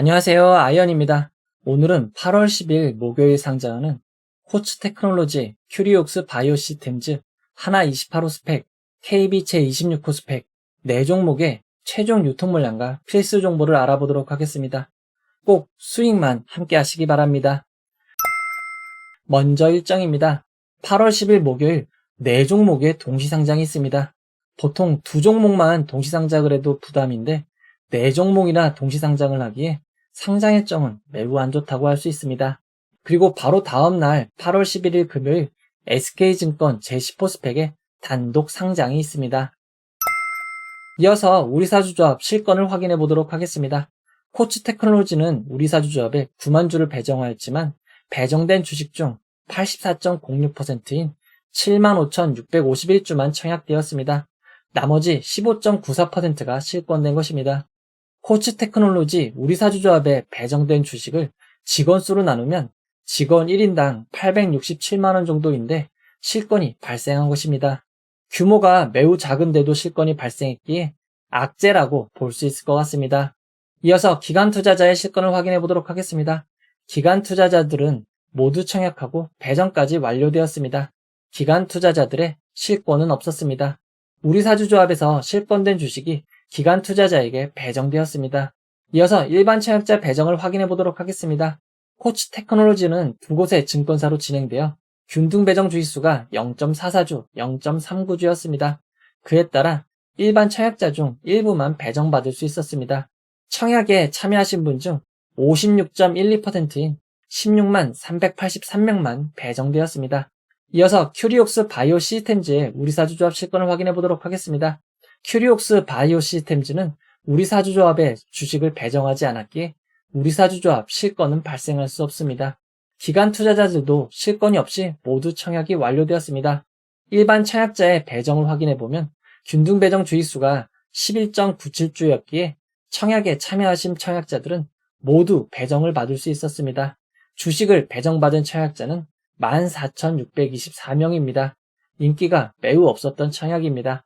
안녕하세요. 아이언입니다. 오늘은 8월 10일 목요일 상장하는 코츠테크놀로지, 큐리옥스 바이오시스템즈, 하나 28호 스펙, KB체 26호 스펙, 4종목의 최종 유통 물량과 필수 정보를 알아보도록 하겠습니다. 꼭 수익만 함께 하시기 바랍니다. 먼저 일정입니다. 8월 10일 목요일 4종목의 동시상장이 있습니다. 보통 2종목만 동시상장을 해도 부담인데 4종목이나 동시상장을 하기에 상장 일정은 매우 안 좋다고 할 수 있습니다. 그리고 바로 다음 날 8월 11일 금요일 SK증권 제10호 스펙에 단독 상장이 있습니다. 이어서 우리사주조합 실권을 확인해 보도록 하겠습니다. 코츠테크놀로지는 우리사주조합에 9만 주를 배정하였지만 배정된 주식 중 84.06%인 75,651주만 청약되었습니다. 나머지 15.94%가 실권된 것입니다. 코츠테크놀로지 우리사주조합에 배정된 주식을 직원 수로 나누면 직원 1인당 867만원 정도인데 실권이 발생한 것입니다. 규모가 매우 작은데도 실권이 발생했기에 악재라고 볼 수 있을 것 같습니다. 이어서 기관 투자자의 실권을 확인해 보도록 하겠습니다. 기관 투자자들은 모두 청약하고 배정까지 완료되었습니다. 기관 투자자들의 실권은 없었습니다. 우리사주조합에서 실권된 주식이 기관 투자자에게 배정되었습니다. 이어서 일반 청약자 배정을 확인해 보도록 하겠습니다. 코츠테크놀로지는 두 곳의 증권사로 진행되어 균등 배정 주의수가 0.44주, 0.39주였습니다. 그에 따라 일반 청약자 중 일부만 배정받을 수 있었습니다. 청약에 참여하신 분 중 56.12%인 16만 383명만 배정되었습니다. 이어서 큐리옥스 바이오시스템즈의 우리사주조합 실권을 확인해 보도록 하겠습니다. 큐리옥스 바이오시스템즈는 우리사주조합에 주식을 배정하지 않았기에 우리사주조합 실권은 발생할 수 없습니다. 기관 투자자들도 실권이 없이 모두 청약이 완료되었습니다. 일반 청약자의 배정을 확인해보면 균등 배정 주의수가 11.97주였기에 청약에 참여하신 청약자들은 모두 배정을 받을 수 있었습니다. 주식을 배정받은 청약자는 14,624명입니다. 인기가 매우 없었던 청약입니다.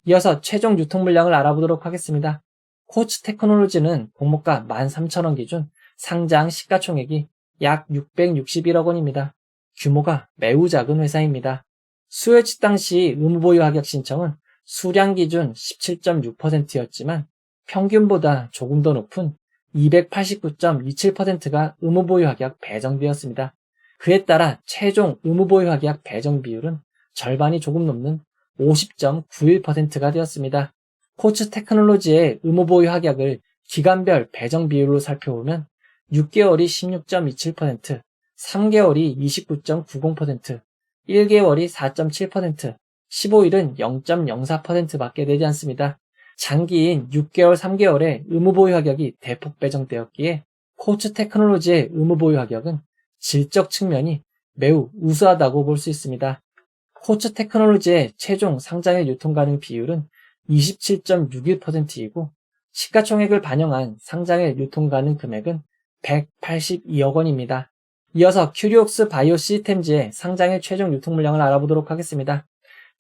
이어서 최종 유통 물량을 알아보도록 하겠습니다. 코츠테크놀로지는 공모가 13,000원 기준 상장 시가총액이 약 661억 원입니다. 규모가 매우 작은 회사입니다. 수요일 당시 의무보유 합약 신청은 수량 기준 17.6%였지만 평균보다 조금 더 높은 289.27%가 의무보유 합약 배정되었습니다. 그에 따라 최종 의무보유 합약 배정 비율은 절반이 조금 넘는 50.91%가 되었습니다. 코츠테크놀로지의 의무보유 합약을 기간별 배정 비율로 살펴보면 6개월이 16.27%, 3개월이 29.90%, 1개월이 4.7%, 15일은 0.04%밖에 되지 않습니다. 장기인 6개월, 3개월의 의무보유 합약이 대폭 배정되었기에 코츠테크놀로지의 의무보유 합약은 질적 측면이 매우 우수하다고 볼 수 있습니다. 코츠테크놀로지의 최종 상장일 유통 가능 비율은 27.61%이고 시가총액을 반영한 상장일 유통 가능 금액은 182억 원입니다. 이어서 큐리옥스 바이오시스템즈의 상장일 최종 유통 물량을 알아보도록 하겠습니다.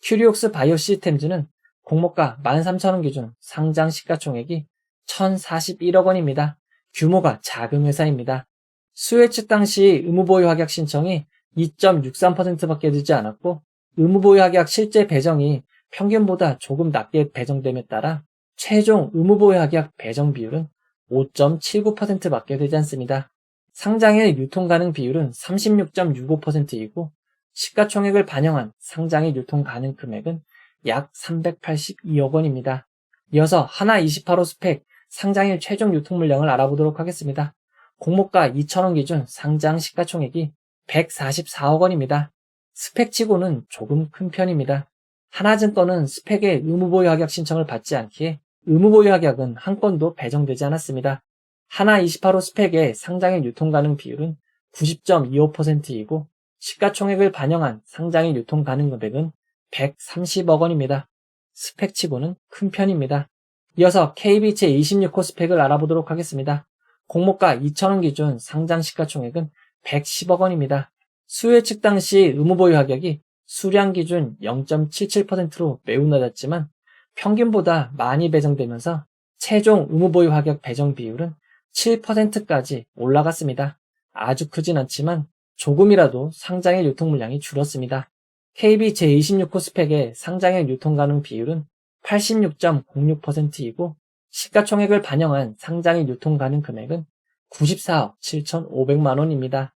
큐리옥스 바이오시스템즈는 공모가 13,000원 기준 상장 시가총액이 1,041억 원입니다. 규모가 작은 회사입니다. 수요일 당시 의무보유 합약 신청이 2.63%밖에 되지 않았고 의무보유 합약 실제 배정이 평균보다 조금 낮게 배정됨에 따라 최종 의무보유 합약 배정 비율은 5.79%밖에 되지 않습니다. 상장일 유통 가능 비율은 36.65%이고 시가총액을 반영한 상장일 유통 가능 금액은 약 382억 원입니다. 이어서 하나 28호 스펙 상장일 최종 유통 물량을 알아보도록 하겠습니다. 공모가 2,000원 기준 상장 시가총액이 144억 원입니다. 스펙치고는 조금 큰 편입니다. 하나증권은 스펙의 의무보유 합약 신청을 받지 않기에 의무보유 합약은 한 건도 배정되지 않았습니다. 하나 28호 스펙의 상장일 유통 가능 비율은 90.25%이고 시가총액을 반영한 상장일 유통 가능 금액은 130억 원입니다. 스펙치고는 큰 편입니다. 이어서 KB체 26호 스펙을 알아보도록 하겠습니다. 공모가 2,000원 기준 상장 시가총액은 110억 원입니다. 수요일 당시 의무보유 합약이 수량 기준 0.77%로 매우 낮았지만 평균보다 많이 배정되면서 최종 의무보유 합약 배정 비율은 7%까지 올라갔습니다. 아주 크진 않지만 조금이라도 상장일 유통 물량이 줄었습니다. KB 제26호 스펙의 상장일 유통 가능 비율은 86.06%이고 시가총액을 반영한 상장일 유통 가능 금액은 94억 7,500만 원입니다.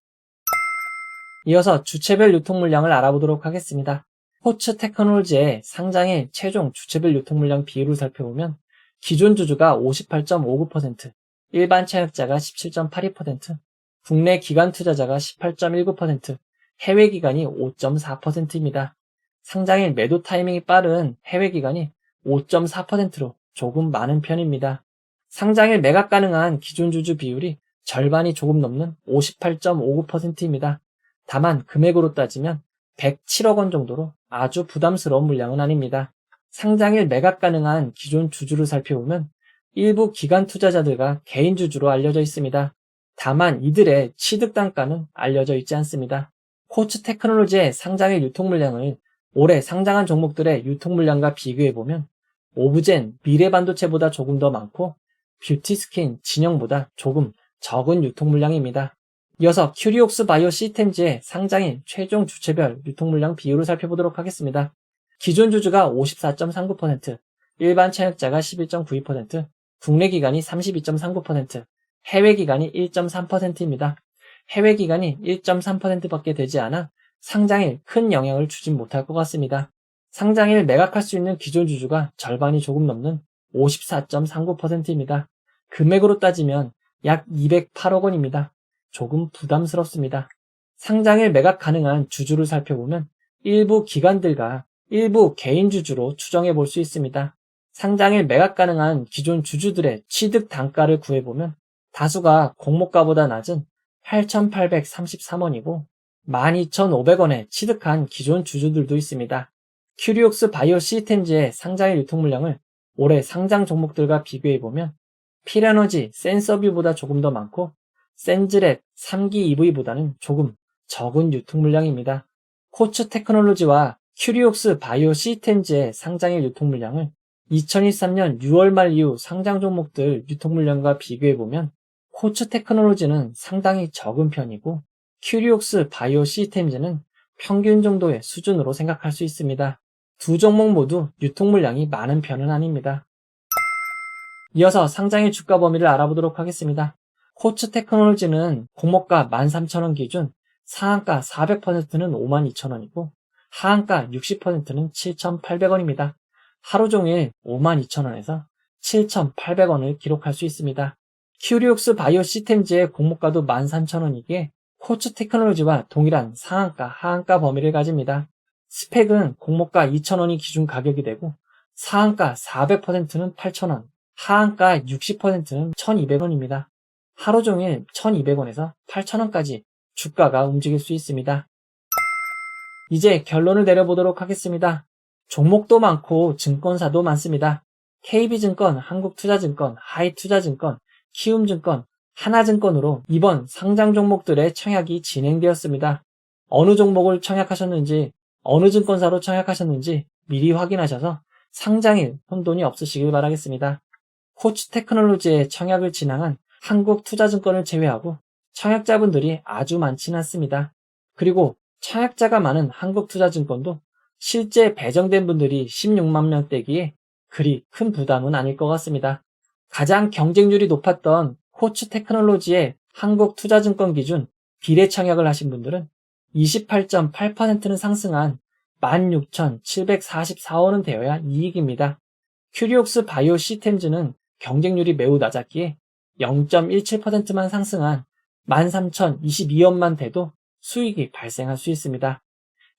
이어서 주체별 유통 물량을 알아보도록 하겠습니다. 포츠 테크놀로지의 상장일 최종 주체별 유통 물량 비율을 살펴보면 기존 주주가 58.59%, 일반 차약자가 17.82%, 국내 기관 투자자가 18.19%, 해외 기관이 5.4%입니다. 상장일 매도 타이밍이 빠른 해외 기관이 5.4%로 조금 많은 편입니다. 상장일 매각 가능한 기존 주주 비율이 절반이 조금 넘는 58.59%입니다. 다만 금액으로 따지면 107억 원 정도로 아주 부담스러운 물량은 아닙니다. 상장일 매각 가능한 기존 주주를 살펴보면 일부 기관 투자자들과 개인 주주로 알려져 있습니다. 다만 이들의 취득 단가는 알려져 있지 않습니다. 코츠 테크놀로지의 상장일 유통 물량을 올해 상장한 종목들의 유통 물량과 비교해보면 오브젠, 미래반도체보다 조금 더 많고 뷰티스킨, 진영보다 조금 적은 유통 물량입니다. 이어서 큐리옥스 바이오 시스템즈의 상장일 최종 주체별 유통 물량 비율을 살펴보도록 하겠습니다. 기존 주주가 54.39%, 일반 차약자가 11.92%, 국내 기관이 32.39%, 해외 기관이 1.3%입니다. 해외 기관이 1.3%밖에 되지 않아 상장일 큰 영향을 주진 못할 것 같습니다. 상장일 매각할 수 있는 기존 주주가 절반이 조금 넘는 54.39%입니다. 금액으로 따지면 약 208억 원입니다. 조금 부담스럽습니다. 상장일 매각 가능한 주주를 살펴보면 일부 기관들과 일부 개인 주주로 추정해 볼 수 있습니다. 상장일 매각 가능한 기존 주주들의 취득 단가를 구해보면 다수가 공모가보다 낮은 8,833원이고 12,500원에 취득한 기존 주주들도 있습니다. 큐리옥스 바이오 시스템즈의 상장일 유통 물량을 올해 상장 종목들과 비교해보면 필에너지, 센서뷰보다 조금 더 많고 센즈렛 3기 EV보다는 조금 적은 유통 물량입니다. 코츠 테크놀로지와 큐리옥스 바이오 시스템즈의 상장일 유통 물량을 2023년 6월 말 이후 상장 종목들 유통 물량과 비교해보면 코츠 테크놀로지는 상당히 적은 편이고 큐리옥스 바이오 시스템즈는 평균 정도의 수준으로 생각할 수 있습니다. 두 종목 모두 유통 물량이 많은 편은 아닙니다. 이어서 상장일 주가 범위를 알아보도록 하겠습니다. 코츠 테크놀로지는 공모가 13,000원 기준 상한가 400%는 52,000원이고 하한가 60%는 7,800원입니다. 하루 종일 52,000원에서 7,800원을 기록할 수 있습니다. 큐리옥스 바이오 시스템즈의 공모가도 13,000원이기에 코츠 테크놀로지와 동일한 상한가, 하한가 범위를 가집니다. 스펙은 공모가 2,000원이 기준 가격이 되고 상한가 400%는 8,000원, 하한가 60%는 1,200원입니다. 하루 종일 1,200원에서 8,000원까지 주가가 움직일 수 있습니다. 이제 결론을 내려보도록 하겠습니다. 종목도 많고 증권사도 많습니다. KB증권, 한국투자증권, 하이투자증권, 키움증권, 하나증권으로 이번 상장 종목들의 청약이 진행되었습니다. 어느 종목을 청약하셨는지, 어느 증권사로 청약하셨는지 미리 확인하셔서 상장일 혼돈이 없으시길 바라겠습니다. 코츠 테크놀로지의 청약을 진행한 한국투자증권을 제외하고 청약자분들이 아주 많지는 않습니다. 그리고 청약자가 많은 한국투자증권도 실제 배정된 분들이 16만 명대기에 그리 큰 부담은 아닐 것 같습니다. 가장 경쟁률이 높았던 코츠 테크놀로지의 한국투자증권 기준 비례 청약을 하신 분들은 28.8%는 상승한 16,744원은 되어야 이익입니다. 큐리옥스 바이오 시스템즈는 경쟁률이 매우 낮았기에 0.17%만 상승한 13,022원만 돼도 수익이 발생할 수 있습니다.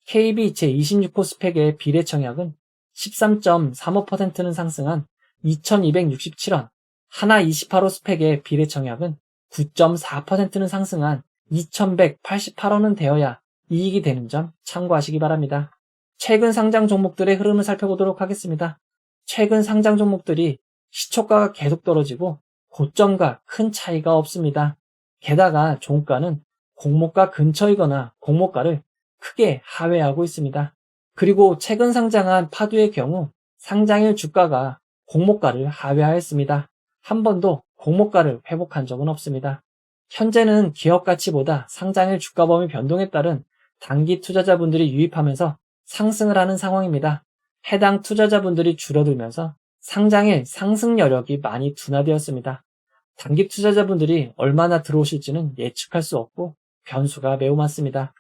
KB 제26호 스펙의 비례 청약은 13.35%는 상승한 2,267원, 하나 28호 스펙의 비례 청약은 9.4%는 상승한 2,188원은 되어야 이익이 되는 점 참고하시기 바랍니다. 최근 상장 종목들의 흐름을 살펴보도록 하겠습니다. 최근 상장 종목들이 시초가가 계속 떨어지고 고점과 큰 차이가 없습니다. 게다가 종가는 공모가 근처이거나 공모가를 크게 하회하고 있습니다. 그리고 최근 상장한 파두의 경우 상장일 주가가 공모가를 하회하였습니다. 한 번도 공모가를 회복한 적은 없습니다. 현재는 기업 가치보다 상장일 주가 범위 변동에 따른 단기 투자자분들이 유입하면서 상승을 하는 상황입니다. 해당 투자자분들이 줄어들면서 상장일 상승 여력이 많이 둔화되었습니다. 단기 투자자분들이 얼마나 들어오실지는 예측할 수 없고 변수가 매우 많습니다.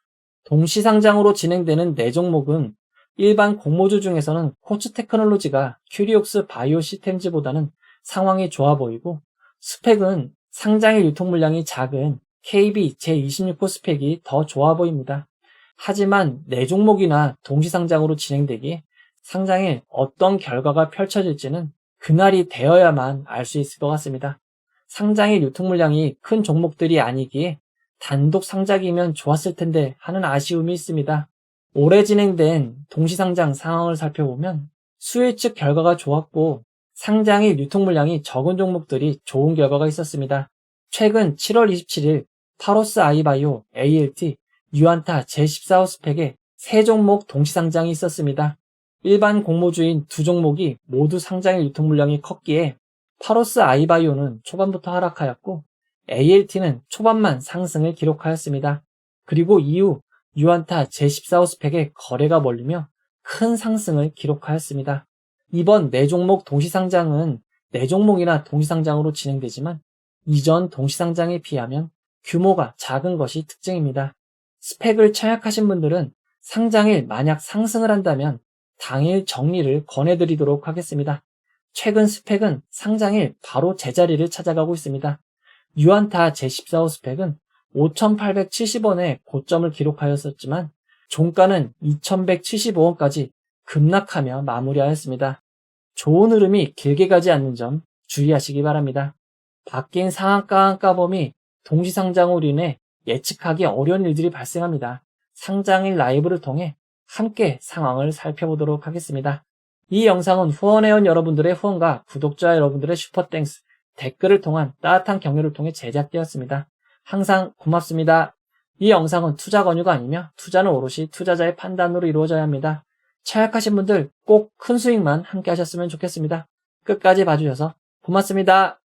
동시상장으로 진행되는 4종목은 일반 공모주 중에서는 코츠테크놀로지가 큐리옥스 바이오 시스템즈보다는 상황이 좋아 보이고, 스펙은 상장일 유통 물량이 작은 KB 제26호 스펙이 더 좋아 보입니다. 하지만 4종목이나 동시상장으로 진행되기에 상장일 어떤 결과가 펼쳐질지는 그날이 되어야만 알 수 있을 것 같습니다. 상장일 유통 물량이 큰 종목들이 아니기에 단독 상장이면 좋았을 텐데 하는 아쉬움이 있습니다. 올해 진행된 동시상장 상황을 살펴보면 수요 측 결과가 좋았고 상장일 유통 물량이 적은 종목들이 좋은 결과가 있었습니다. 최근 7월 27일 파로스 아이바이오, ALT, 유안타 제14호 스펙의 3종목 동시상장이 있었습니다. 일반 공모주인 2종목이 모두 상장일 유통 물량이 컸기에 파로스 아이바이오는 초반부터 하락하였고 ALT는 초반만 상승을 기록하였습니다. 그리고 이후 유안타 제14호 스펙의 거래가 몰리며 큰 상승을 기록하였습니다. 이번 4종목 동시상장은 4종목이나 동시상장으로 진행되지만 이전 동시상장에 비하면 규모가 작은 것이 특징입니다. 스펙을 청약하신 분들은 상장일 만약 상승을 한다면 당일 정리를 권해드리도록 하겠습니다. 최근 스펙은 상장일 바로 제자리를 찾아가고 있습니다. 유안타 제14호 스펙은 5,870원의 고점을 기록하였었지만 종가는 2,175원까지 급락하며 마무리하였습니다. 좋은 흐름이 길게 가지 않는 점 주의하시기 바랍니다. 바뀐 상한가 한가범위 동시상장으로 인해 예측하기 어려운 일들이 발생합니다. 상장일 라이브를 통해 함께 상황을 살펴보도록 하겠습니다. 이 영상은 후원회원 여러분들의 후원과 구독자 여러분들의 슈퍼땡스, 댓글을 통한 따뜻한 격려를 통해 제작되었습니다. 항상 고맙습니다. 이 영상은 투자 권유가 아니며 투자는 오롯이 투자자의 판단으로 이루어져야 합니다. 차약하신 분들 꼭 큰 수익만 함께 하셨으면 좋겠습니다. 끝까지 봐주셔서 고맙습니다.